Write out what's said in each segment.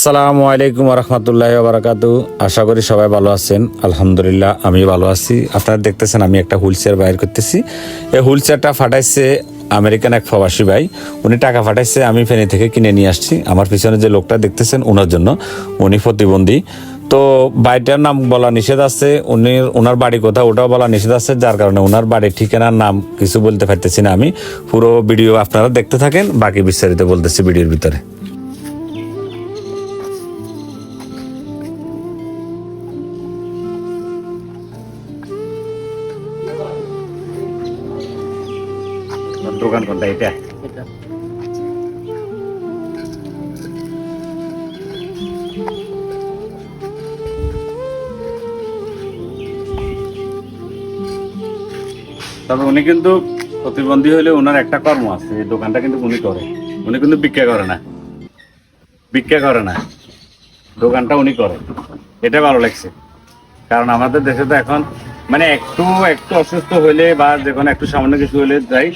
আসসালামু আলাইকুম রহমতুল্লাহ বারাকাতু। আশা করি সবাই ভালো আছেন। আলহামদুলিল্লাহ আমি ভালো আছি। আপনারা দেখতেছেন আমি একটা হুইল চেয়ার বাইর করতেছি। এই হুইল চেয়ারটা ফাটাইছে আমেরিকান এক প্রবাসী ভাই। উনি টাকা ফাটাইছে, আমি ফেনী থেকে কিনে নিয়ে আসছি। আমার পিছনে যে লোকটা দেখতেছেন ওনার জন্য, উনি প্রতিবন্ধী। তো বাড়িটার নাম বলা নিষেধ আছে, ওনার বাড়ি কোথাও ওটাও বলা নিষেধ আছে, যার কারণে ওনার বাড়ির ঠিকানার নাম কিছু বলতে পারতেছি না। আমি পুরো ভিডিও আপনারা দেখতে থাকেন, বাকি বিস্তারিত বলতেছি ভিডিওর ভিতরে। দোকান কোনটা? এটা তবে উনি কিন্তু প্রতিবন্ধী হলে ওনার একটা কর্ম আছে, এই দোকানটা কিন্তু উনি করে। উনি কিন্তু ভিক্ষা করে না, ভিক্ষা করে না, দোকানটা উনি করে। এটা ভালো লাগছে, কারণ আমাদের দেশে তো এখন মানে একটু একটু অসুস্থ হইলে বা যে কোনো একটু সামান্য কিছু হলে যাই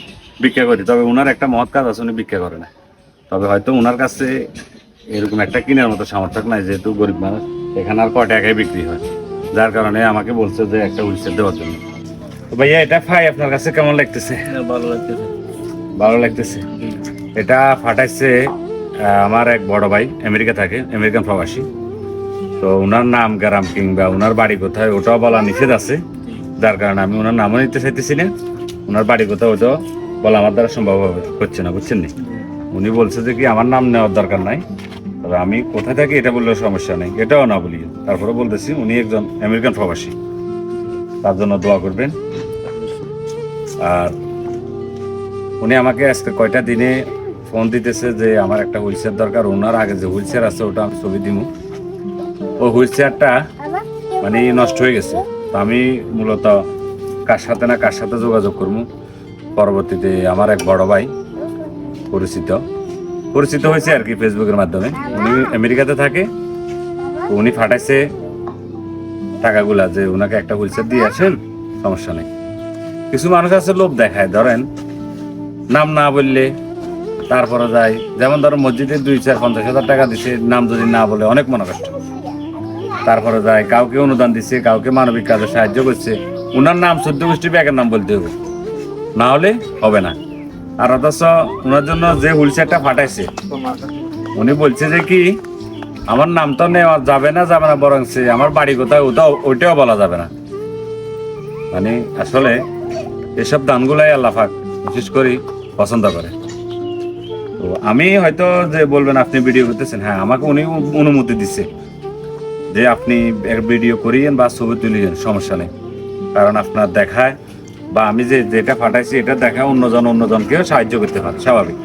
ভিক্ষা করি। তবে ওনার একটা মহৎ কাজ আছে, উনি ভিক্ষা করে না। তবে হয়তো ওনার কাছে এরকম একটা কেনার মতো সামর্থ্য নাই, যেহেতু গরিব মানুষ। এখানে আর কয় টাকায় বিক্রি হয়, যার কারণে আমাকে বলছে যে একটা হুইলচেয়ার দেওয়ার জন্য। তো ভাইয়া এটা ফাই আপনার কাছে কেমন লাগতেছে? ভালো লাগতেছে। ভালো লাগতেছে। এটা ফাটাইছে আমার এক বড় ভাই, আমেরিকা থাকে, আমেরিকান প্রবাসী। তো ওনার নাম গ্রাম কিংবা ওনার বাড়ি কোথায় ওটাও বলা নিষেধ আছে, যার কারণে আমি ওনার নামও নিতে চাইতেছি না। ওনার বাড়ি কোথাও ওটাও বলা আমার দ্বারা সম্ভব হচ্ছে না, বুঝছেন নি? উনি বলছে যে কি আমার নাম নেওয়ার দরকার নাই, তবে আমি কোথায় থাকি এটা বললেও সমস্যা নেই, এটাও না বলি। তারপরে বলতেছি উনি একজন আমেরিকান প্রবাসী, তার জন্য দোয়া করবেন। আর উনি আমাকে আজকে কয়টা দিনে ফোন দিতেছে যে আমার একটা হুইল চেয়ার দরকার। ওনার আগে যে হুইল চেয়ার আছে ওটা আমি ছবি দিব। ওই হুইল চেয়ারটা মানে নষ্ট হয়ে গেছে। তো আমি মূলত কার সাথে না কার সাথে যোগাযোগ করবো। পরবর্তীতে আমার এক বড় ভাই পরিচিত হয়েছে আর কি ফেসবুকের মাধ্যমে। উনি আমেরিকাতে থাকে, তো উনি ফাটাইছে টাকাগুলা যে ওনাকে একটা হুইল চেয়ার দিয়ে আসেন, সমস্যা নেই। কিছু মানুষ আছে লোভ দেখায়, ধরেন নাম না বললে তারপরে যায়। যেমন ধরো মসজিদে 2-4-50,000 টাকা দিছে, নাম যদি না বলে অনেক মনে কষ্ট। তারপরে যায় কাউকে অনুদান দিচ্ছে, কাউকে মানবিক কাজে সাহায্য করছে, ওনার নাম 14 গোষ্ঠী ব্যাগের নাম বলতে হবে, না হলে হবে না। আর অথচ ওনার জন্য যে হুইল চেয়ারটা ফাটাইছে উনি বলছে যে কি আমার নাম তো নেওয়া যাবে না বরং আমার বাড়ি কোথায় ওইটাও বলা যাবে না। মানে আসলে এসব দানগুলাই আল্লাহ পাক বিশেষ করে পছন্দ করে। তো আমি হয়তো যে বলবেন আপনি ভিডিও করতেছেন, হ্যাঁ আমাকে উনি অনুমতি দিচ্ছে যে আপনি ভিডিও করিয়েন বা ছবি তুলিয়েন, সমস্যা নেই। কারণ আপনার দেখায় বা আমি যেটা ফাটাইছি এটা দেখায় অন্যজনকেও সাহায্য করতে পারে, স্বাভাবিক।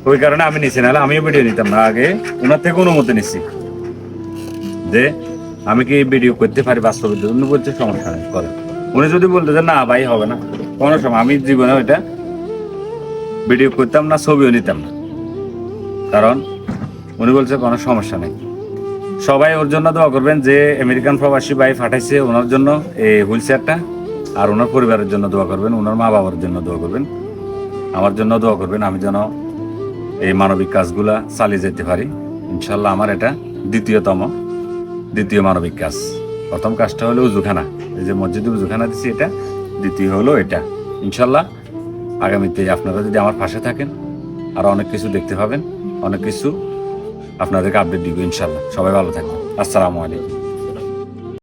ওই কারণে আমি নিচ্ছি, নাহলে আমিও ভিডিও নিতাম না। আগে ওনার থেকে অনুমতি নিচ্ছি যে আমি কি ভিডিও করতে পারি বা ছবি তুলি। উনি বলছে সমস্যা নেই, করেন। উনি যদি বলতে যে না ভাই হবে না, কোনো সময় আমি জীবনে ওইটা ভিডিও করতাম না, ছবিও নিতাম না। কারণ উনি বলছে কোনো সমস্যা নেই। সবাই ওর জন্য দোয়া করবেন যে আমেরিকান প্রবাসী ভাই ফাটাইছে ওনার জন্য এই হুইল চেয়ারটা। আর ওনার পরিবারের জন্য দোয়া করবেন, ওনার মা বাবার জন্য দোয়া করবেন, আমার জন্য দোয়া করবেন। আমি যেন এই মানবিক কাজগুলা চালিয়ে যেতে পারি ইনশাল্লাহ। আমার এটা দ্বিতীয় মানবিক কাজ। প্রথম কাজটা হলো উজুখানা, এই যে মসজিদে উজুখানা দিচ্ছি, এটা দ্বিতীয় হলো এটা। ইনশাল্লাহ আগামীতে আপনারা যদি আমার পাশে থাকেন আর অনেক কিছু দেখতে পাবেন, অনেক কিছু আপনাদেরকে আপডেট দিব ইনশাল্লাহ। সবাই ভালো থাকবেন। আসসালামু আলাইকুম।